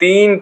3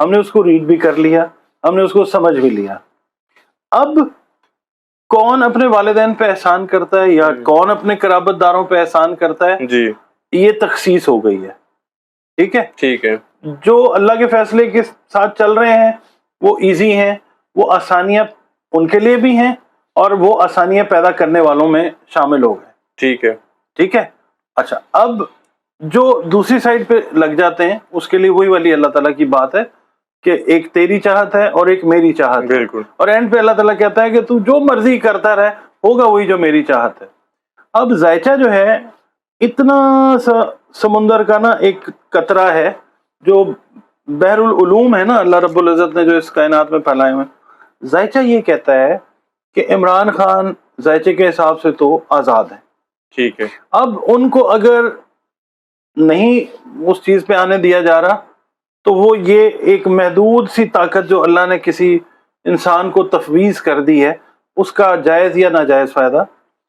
ہم نے اس کو ریڈ بھی کر لیا, ہم نے اس کو سمجھ بھی لیا. اب کون اپنے والدین پہ احسان کرتا ہے یا کون اپنے قرابت داروں پہ احسان کرتا ہے, جی یہ تخصیص ہو گئی ہے. ٹھیک ہے, ٹھیک ہے. جو اللہ کے فیصلے کے ساتھ چل رہے ہیں وہ ایزی ہیں, وہ آسانیاں ان کے لیے بھی ہیں اور وہ آسانیاں پیدا کرنے والوں میں شامل ہو گئے. ٹھیک ہے. ٹھیک ہے. اچھا, اب جو دوسری سائڈ پہ لگ جاتے ہیں اس کے لیے وہی والی اللہ تعالیٰ کی بات ہے کہ ایک تیری چاہت ہے اور ایک میری چاہت ہے, بالکل. اور اینڈ پہ اللہ تعالیٰ کہتا ہے کہ تو جو مرضی کرتا رہے, ہوگا وہی جو میری چاہت ہے. اب ذائچہ جو ہے اتنا سا سمندر کا نا ایک قطرہ ہے جو بحر العلوم ہے نا اللہ رب العزت نے جو اس کائنات میں پھیلائے ہوئے. ذائچہ یہ کہتا ہے کہ عمران خان ذائچے کے حساب سے تو آزاد ہیں. ٹھیک ہے. اب ان کو اگر نہیں اس چیز پہ آنے دیا جا رہا تو وہ یہ ایک محدود سی طاقت جو اللہ نے کسی انسان کو تفویض کر دی ہے اس کا جائز یا ناجائز فائدہ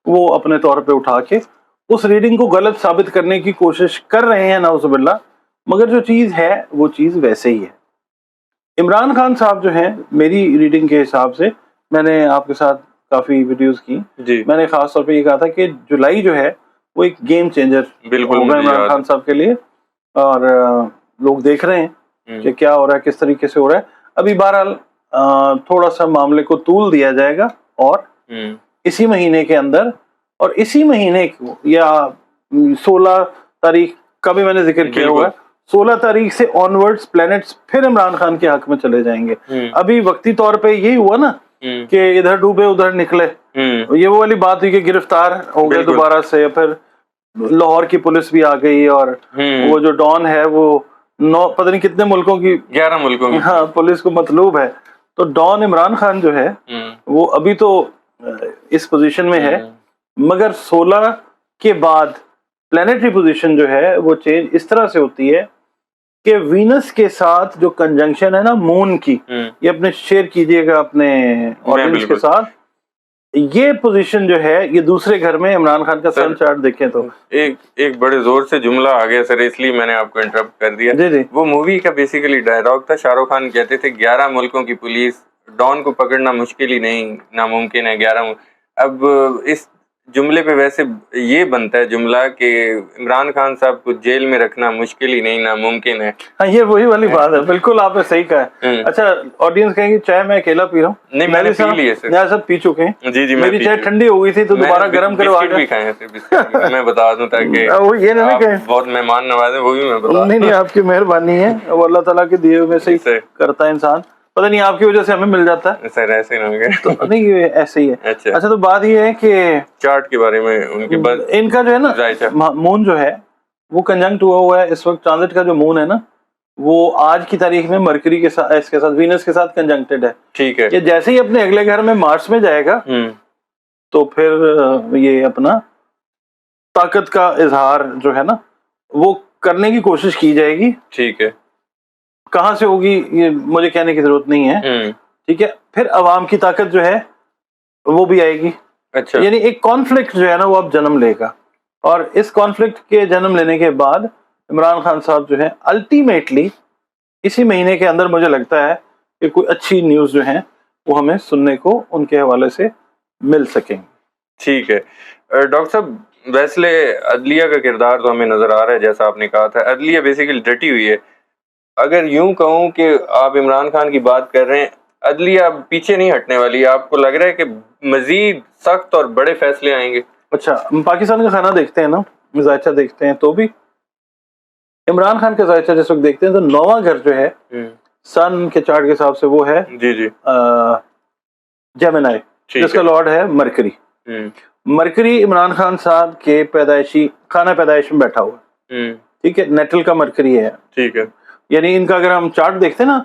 وہ اپنے طور پہ اٹھا کے اس ریڈنگ کو غلط ثابت کرنے کی کوشش کر رہے ہیں نعوذ باللہ. مگر جو چیز ہے وہ چیز ویسے ہی ہے. عمران خان صاحب جو ہیں, میری ریڈنگ کے حساب سے, میں نے آپ کے ساتھ کافی ویڈیوز کی, جی. میں نے خاص طور پہ یہ کہا تھا کہ جولائی جو ہے وہ ایک گیم چینجر ہوگا عمران خان صاحب کے لیے, اور لوگ دیکھ رہے ہیں کہ کیا ہو رہا ہے, کس طریقے سے ہو رہا ہے. ابھی بہرحال تھوڑا سا معاملے کو طول دیا جائے گا اور اسی مہینے کے اندر, اور اسی مہینے یا 16 تاریخ کا بھی میں نے ذکر کیا ہوا ہے, 16 تاریخ سے آنورڈز پلینٹس پھر عمران خان کے حق میں چلے جائیں گے. ابھی وقتی طور پہ یہی ہوا نا کہ ادھر ڈوبے ادھر نکلے, یہ وہ والی بات ہوئی کہ گرفتار ہو گئے دوبارہ سے, پھر لاہور کی پولیس بھی آ گئی, اور وہ جو ڈان ہے وہ پتہ نہیں کتنے ملکوں کی, 11 ملکوں کی, ہاں, پولیس کو مطلوب ہے. تو ڈان عمران خان جو ہے وہ ابھی تو اس پوزیشن میں ہے, مگر 16 کے بعد پلانیٹری پوزیشن جو ہے وہ چینج اس طرح سے ہوتی ہے کہ وینس کے ساتھ جو کنجنکشن ہے نا مون کی, یہ اپنے شیئر کیجئے گا اپنے آڈینس کے ساتھ, یہ پوزیشن جو ہے یہ دوسرے گھر میں عمران خان کا سن چارٹ دیکھیں تو ایک بڑے زور سے جملہ آ گیا سر, اس لیے میں نے آپ کو انٹرپٹ کر دیا. جی جی, وہ مووی کا بیسیکلی ڈائلاگ تھا, شاہ رخ خان کہتے تھے 11 ملکوں کی پولیس, ڈان کو پکڑنا مشکل ہی نہیں, ناممکن ہے 11. اب اس جملے پہ ویسے یہ بنتا ہے جملہ کہ عمران خان صاحب کو جیل میں رکھنا مشکل ہی نہیں, ناممکن ہے. ہاں, یہ وہی والی بات ہے, بالکل آپ نے صحیح کہا ہے. اچھا, آڈینس کہیں گے چائے میں اکیلا پی رہا ہوں, نہیں میں نے پی لی ہے سر, میں سب پی چکے ہیں. جی جی, میری چائے ٹھنڈی ہو گئی تھی تو دوبارہ گرم کروا کے بھی کھائے تھے, میں بتا دوں تاکہ وہ یہ نہیں کہ بہت مہمان نواز ہے, وہ بھی میں بتا. نہیں, آپ کی مہربانی ہے, وہ اللہ تعالیٰ کے دیے میں سے ہی کرتا ہے انسان, پتہ نہیں آپ کی وجہ سے ہمیں مل جاتا ہے سر, ایسے نہ ہو گیا. نہیں, یہ ایسے ہی ہے. اچھا, تو بات یہ ہے کہ چارٹ کے بارے میں ان کا جو ہے نا مون جو ہے وہ کنجنکٹ ہوا ہے اس وقت. ٹرانزٹ کا جو مون ہے نا وہ آج کی تاریخ میں مرکری کے ساتھ, اس کے ساتھ وینس کے ساتھ کنجنکٹڈ ہے. ٹھیک ہے. یہ جیسے ہی اپنے اگلے گھر میں مارس میں جائے گا تو پھر یہ اپنا طاقت کا اظہار جو ہے نا وہ کرنے کی کوشش کی جائے گی. ٹھیک ہے. کہاں سے ہوگی یہ مجھے کہنے کی ضرورت نہیں ہے. ٹھیک ہے. پھر عوام کی طاقت جو ہے وہ بھی آئے گی. اچھا, یعنی ایک کانفلکٹ جو ہے نا وہ اب جنم لے گا, اور اس کانفلکٹ کے جنم لینے کے بعد عمران خان صاحب جو ہے الٹیمیٹلی اسی مہینے کے اندر مجھے لگتا ہے کہ کوئی اچھی نیوز جو ہیں وہ ہمیں سننے کو ان کے حوالے سے مل سکیں. ٹھیک ہے. ڈاکٹر صاحب, ویسے عدلیہ کا کردار تو ہمیں نظر آ رہا ہے, جیسا آپ نے کہا تھا عدلیہ بیسیکلی ڈٹی ہوئی ہے. اگر یوں کہوں کہ آپ عمران خان کی بات کر رہے ہیں, عدلیہ پیچھے نہیں ہٹنے والی, آپ کو لگ رہا ہے کہ مزید سخت اور بڑے فیصلے آئیں گے؟ اچھا, پاکستان کا کھانا دیکھتے ہیں نا, ذائچہ دیکھتے ہیں, تو بھی عمران خان کا ذائچہ جس وقت دیکھتے ہیں تو 9واں گھر جو ہے سن کے چارٹ کے حساب سے وہ ہے جی جی جیمنائی, جس کا لارڈ ہے مرکری. مرکری عمران خان صاحب کے پیدائشی خانہ پیدائش میں بیٹھا ہوا. ٹھیک ہے, نیٹل کا مرکری ہے. ٹھیک ہے. یعنی ان کا اگر ہم چارٹ دیکھتے ہیں نا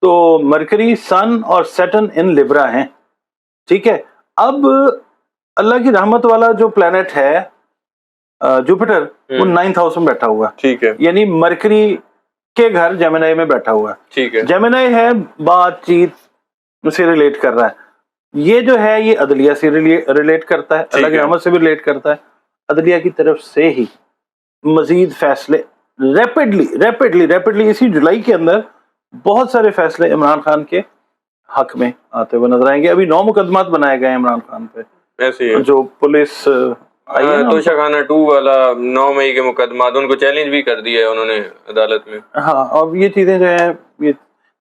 تو مرکری, سن اور سیٹن ان لیبرا ہیں. ٹھیک ہے. اب اللہ کی رحمت والا جو پلانٹ ہے جوپیٹر, وہ 9th ہاؤس میں بیٹھا ہوا. ٹھیک ہے. یعنی مرکری کے گھر جیمنائی میں بیٹھا ہوا. ٹھیک ہے. جیمنائی ہے بات چیت سے ریلیٹ کر رہا ہے. یہ جو ہے یہ عدلیہ سے ریلیٹ کرتا ہے, اللہ کی رحمت سے بھی ریلیٹ کرتا ہے. عدلیہ کی طرف سے ہی مزید فیصلے ریپڈلی اسی جولائی کے اندر بہت سارے فیصلے عمران خان کے حق میں آتے ہوئے نظر آئیں گے. ابھی 9 مقدمات بنائے گئے ہیں عمران خان پہ, ایسے ہی جو پولیس آئی ہے نا. توشہ خانہ 2 والا 9 مئی کے مقدمات ان کو چیلنج بھی کر دیا ہے انہوں نے عدالت میں. ہاں, اور یہ چیزیں جو ہیں, یہ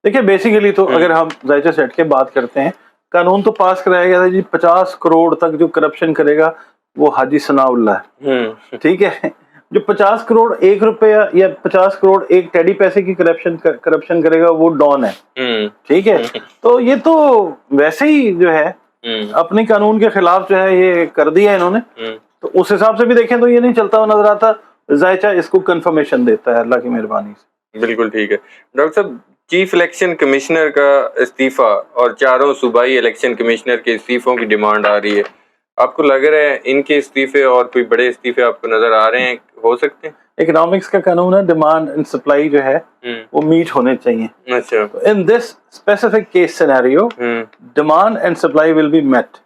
دیکھیں بیسیکلی تو اگر ہم ذائچہ سیٹ کے بات کرتے ہیں, قانون تو پاس کرایا گیا تھا جی 50 کروڑ تک جو کرپشن کرے گا وہ حاجی ثناء اللہ ہے. ٹھیک ہے, جو 50 کروڑ 1 روپیہ یا 50 کروڑ ایک ٹیڈی پیسے کی کرپشن کرے گا وہ ڈان ہے. ٹھیک ہے, تو یہ تو ویسے ہی جو ہے اپنی قانون کے خلاف جو ہے یہ کر دیا انہوں نے. تو اس حساب سے بھی دیکھیں تو یہ نہیں چلتا ہوا نظر آتا. ذائچہ اس کو کنفرمیشن دیتا ہے اللہ کی مہربانی سے. بالکل ٹھیک ہے. ڈاکٹر صاحب, چیف الیکشن کمشنر کا استعفیٰ اور 4 صوبائی الیکشن کمشنر کے استعفوں کی ڈیمانڈ آ رہی ہے. آپ کو لگ رہا ہے ان کے استعفے اور کوئی بڑے استعفے آپ کو نظر آ رہے ہیں, ہو سکتے ہیں؟ اکنامکس کا قانون ہے, ڈیمانڈ اینڈ سپلائی جو ہے وہ میٹ ہونے چاہیے. اچھا, in this specific case scenario demand and supply will be met.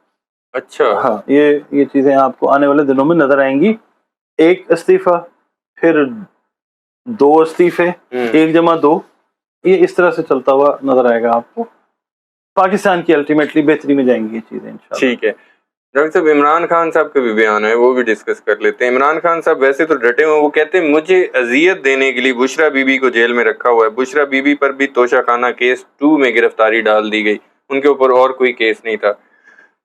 اچھا, ہاں, یہ چیزیں آپ کو آنے والے دنوں میں نظر آئیں گی. 1 استعفیٰ, پھر 2 استعفے, 1 جمع 2, یہ اس طرح سے چلتا ہوا نظر آئے گا آپ کو. پاکستان کی الٹیمیٹلی بہتری میں جائیں گی یہ چیزیں انشاءاللہ. ٹھیک ہے. ڈاکٹر صاحب, عمران خان صاحب کا بھی بیان ہے, وہ بھی ڈسکس کر لیتے ہیں. عمران خان صاحب ویسے تو ڈٹے ہوئے, وہ کہتے ہیں مجھے اذیت دینے کے لیے بشرا بی بی کو جیل میں رکھا ہوا ہے. بشرا بی بی پر بھی توشہ خانہ کیس 2 میں گرفتاری ڈال دی گئی, ان کے اوپر اور کوئی کیس نہیں تھا.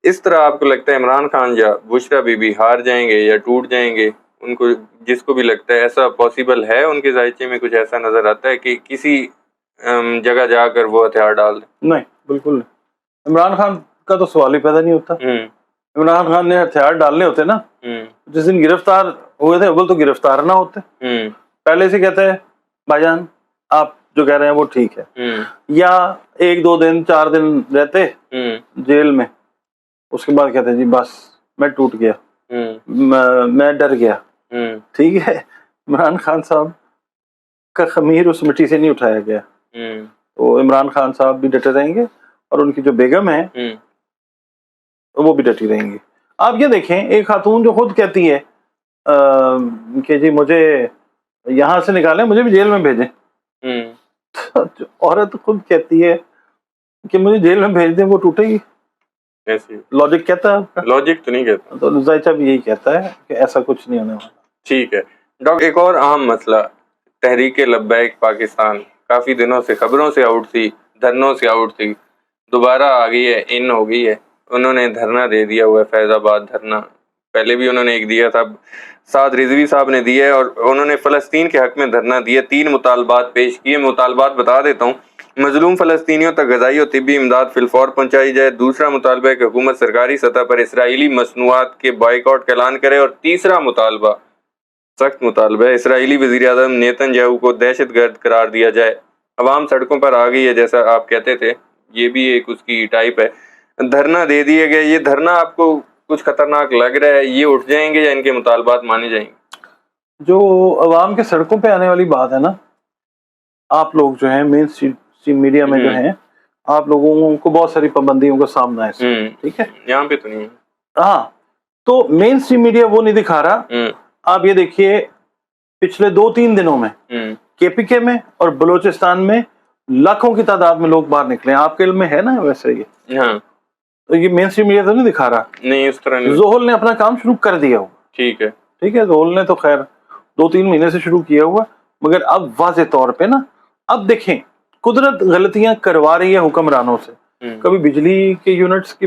اس طرح آپ کو لگتا ہے عمران خان یا بشرا بی بی ہار جائیں گے یا ٹوٹ جائیں گے؟ ان کو جس کو بھی لگتا ہے ایسا پاسبل ہے, ان کے ذائچے میں کچھ ایسا نظر آتا ہے کہ کسی جگہ جا کر وہ ہتھیار ڈال دیں؟ نہیں, بالکل نہیں. عمران خان کا تو سوال ہی پیدا نہیں ہوتا. عمران خان نے ہتھیار ڈالنے ہوتے نا, جس دن گرفتار ہوئے تھے اول تو گرفتار نہ ہوتے, پہلے سے کہتے ہیں بھائی جان آپ جو کہہ رہے ہیں وہ ٹھیک ہے, یا 1-2 دن 4 دن رہتے جیل میں, اس کے بعد کہتے ہیں جی بس میں ٹوٹ گیا, میں ڈر گیا. ٹھیک ہے, عمران خان صاحب کا خمیر اس مٹی سے نہیں اٹھایا گیا. تو عمران خان صاحب بھی ڈٹے رہیں گے اور ان کی جو بیگم ہے وہ بھی ڈٹی رہیں گی. آپ یہ دیکھیں, ایک خاتون جو خود کہتی ہے کہ جی مجھے یہاں سے نکالیں, مجھے بھی جیل میں بھیجیں. عورت خود کہتی ہے کہ مجھے جیل میں بھیج دیں, وہ ٹوٹے گی. لاجک کہتا ہے, لاجک تو نہیں کہتا. تو ذائچہ بھی یہی کہتا ہے کہ ایسا کچھ نہیں ہونے والا. ٹھیک ہے ڈاکٹر, ایک اور اہم مسئلہ, تحریک لبیک پاکستان کافی دنوں سے خبروں سے آؤٹ تھی, دھرنوں سے آؤٹ تھی, دوبارہ آ گئی ہے, ان ہو گئی ہے. انہوں نے دھرنا دے دیا ہوا ہے, فیض آباد دھرنا. پہلے بھی انہوں نے ایک دیا تھا, سعد رضوی صاحب نے دیا ہے, اور انہوں نے فلسطین کے حق میں دھرنا دیا. 3 مطالبات پیش کیے. مطالبات بتا دیتا ہوں. مظلوم فلسطینیوں تک غذائی اور طبی امداد فی الفور پہنچائی جائے. دوسرا مطالبہ ہے کہ حکومت سرکاری سطح پر اسرائیلی مصنوعات کے بائیکاٹ کا اعلان کرے. اور تیسرا مطالبہ, سخت مطالبہ ہے, اسرائیلی وزیر اعظم نیتن یاہو کو دہشت گرد قرار دیا جائے. عوام سڑکوں پر آ گئی ہے جیسا آپ کہتے تھے, یہ بھی ایک اس کی ٹائپ ہے. دھرنا دے دیے گئے. یہ دھرنا آپ کو کچھ خطرناک لگ رہا ہے, یہ اٹھ جائیں گے یا ان کے مطالبات مانے جائیں گے؟ جو عوام کے سڑکوں پہ آنے والی بات ہے نا, آپ لوگ جو ہیں مین اسٹریم میڈیا میں جو ہیں, آپ لوگوں کو بہت ساری پابندیوں کا سامنا ہے. ٹھیک ہے, یہاں پہ تو نہیں ہے. ہاں, تو مین اسٹریم میڈیا وہ نہیں دکھا رہا. آپ یہ دیکھیے پچھلے 2-3 دنوں میں کے پی کے میں اور بلوچستان میں لاکھوں کی تعداد میں لوگ باہر نکلے ہیں. آپ کے علم میں ہے نا ویسے یہ؟ ہاں, تو یہ مین اسٹریم میڈیا تو نہیں دکھا رہا. نہیں اس طرح نہیں. زحل نے اپنا کام شروع کر دیا ہوا. ٹھیک ہے, ٹھیک ہے, زحل نے تو خیر 2-3 مہینے سے شروع کیا ہوا, مگر اب واضح طور پہ نا, اب دیکھیں قدرت غلطیاں کروا رہی ہے حکمرانوں سے. کبھی بجلی کے یونٹس کی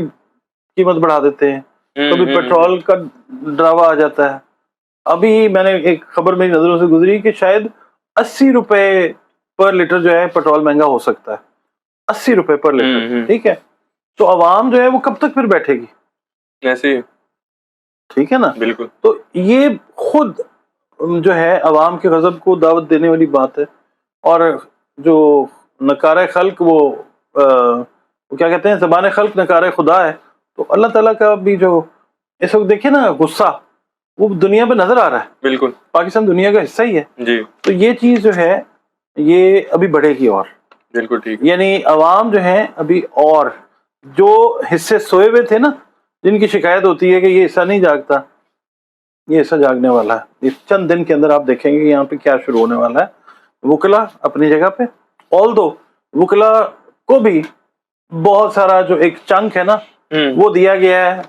قیمت بڑھا دیتے ہیں, کبھی پیٹرول کا ڈراوا آ جاتا ہے. ابھی میں نے ایک خبر میری نظروں سے گزری کہ شاید 80 روپے پر لیٹر جو ہے پیٹرول مہنگا ہو سکتا ہے. 80 روپے پر لیٹر. ٹھیک ہے, تو عوام جو ہے وہ کب تک پھر بیٹھے گی ایسے؟ ٹھیک ہے نا. بالکل. تو یہ خود جو ہے عوام کے غضب کو دعوت دینے والی بات ہے. اور جو نکارہ خلق وہ کیا کہتے ہیں, زبان خلق نکارہ خدا ہے. تو اللہ تعالیٰ کا بھی جو اس وقت دیکھیں نا غصہ وہ دنیا پہ نظر آ رہا ہے. بالکل, پاکستان دنیا کا حصہ ہی ہے. جی. تو یہ چیز جو ہے یہ ابھی بڑھے گی. اور بالکل ٹھیک, یعنی عوام جو ہیں ابھی, اور جو حصے سوئے ہوئے تھے نا, جن کی شکایت ہوتی ہے کہ یہ حصہ نہیں جاگتا, یہ حصہ جاگنے والا ہے. اس چند دن کے اندر آپ دیکھیں گے یہاں پہ کیا شروع ہونے والا ہے. وکلا اپنی جگہ پہ, آل دو وکلا کو بھی بہت سارا جو ایک چنک ہے نا وہ دیا گیا ہے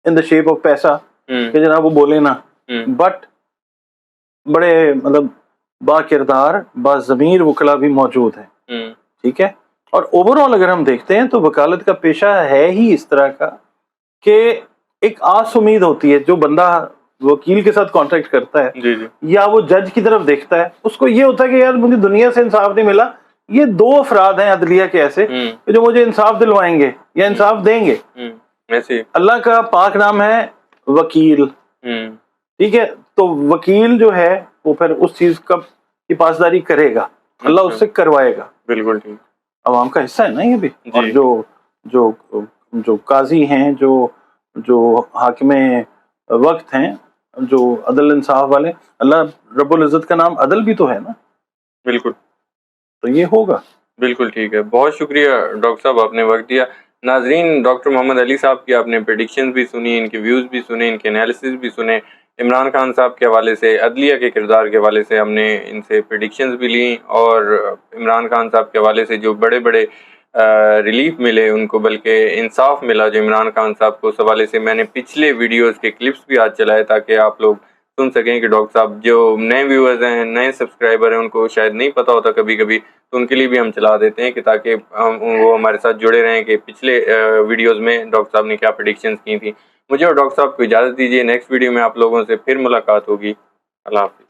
ان دا شیپ آف پیسہ کہ جناب وہ بولے نا, بٹ بڑے مطلب با کردار با ضمیر وکلا بھی موجود ہیں, ٹھیک ہے. اور اوور آل اگر ہم دیکھتے ہیں تو وکالت کا پیشہ ہے ہی اس طرح کا کہ ایک آس امید ہوتی ہے. جو بندہ وکیل کے ساتھ کانٹیکٹ کرتا ہے یا وہ جج کی طرف دیکھتا ہے, اس کو یہ ہوتا ہے کہ یار مجھے دنیا سے انصاف نہیں ملا, یہ 2 افراد ہیں عدلیہ کے ایسے جو مجھے انصاف دلوائیں گے یا انصاف دیں گے. اللہ کا پاک نام ہے وکیل, ٹھیک ہے. تو وکیل جو ہے وہ پھر اس چیز کی پاسداری کرے گا, اللہ اس سے کروائے گا. بالکل ٹھیک, عوام کا حصہ ہے نا یہ بھی. اور جو قاضی ہیں, جو حاکم وقت ہیں, جو عدل انصاف والے, اللہ رب العزت کا نام عدل بھی تو ہے نا. بالکل, تو یہ ہوگا. بالکل ٹھیک ہے. بہت شکریہ ڈاکٹر صاحب, آپ نے وقت دیا. ناظرین, ڈاکٹر محمد علی صاحب کی آپ نے پریڈکشنز بھی سنی, ان کے ویوز بھی سنے, ان کے انالیسز بھی سنے. عمران خان صاحب کے حوالے سے, عدلیہ کے کردار کے حوالے سے ہم نے ان سے پریڈکشنز بھی لیں, اور عمران خان صاحب کے حوالے سے جو بڑے بڑے ریلیف ملے ان کو, بلکہ انصاف ملا جو عمران خان صاحب کو, اس حوالے سے میں نے پچھلے ویڈیوز کے کلپس بھی آج چلائے تاکہ آپ لوگ سن سکیں کہ ڈاکٹر صاحب جو نئے ویورز ہیں, نئے سبسکرائبر ہیں, ان کو شاید نہیں پتہ ہوتا کبھی کبھی, تو ان کے لیے بھی ہم چلا دیتے ہیں کہ تاکہ وہ ہمارے ساتھ جڑے رہیں کہ پچھلے ویڈیوز میں ڈاکٹر صاحب نے کیا پریڈکشنز کی تھیں. مجھے اور ڈاکٹر صاحب کو اجازت دیجیے, نیکسٹ ویڈیو میں آپ لوگوں سے پھر ملاقات ہوگی. اللہ حافظ.